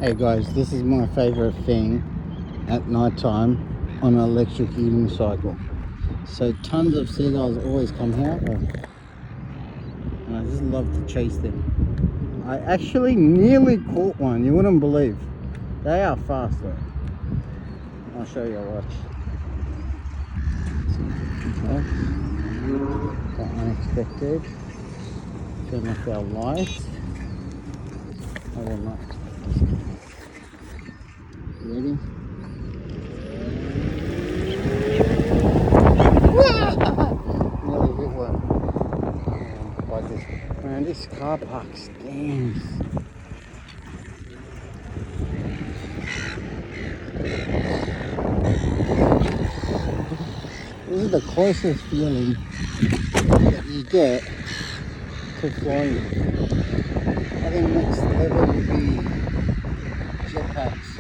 Hey guys, this is my favorite thing at night time on an electric unicycle. So tons of seagulls always come here, and I just love to chase them. I actually nearly caught one, you wouldn't believe. They are fast though. I'll show you, watch. Quite unexpected. Turn off our lights. I don't know. Ready? Nearly hit one. Like this. Man, this car park stinks. This is the closest feeling that you get to flying. I think next level would be jetpacks.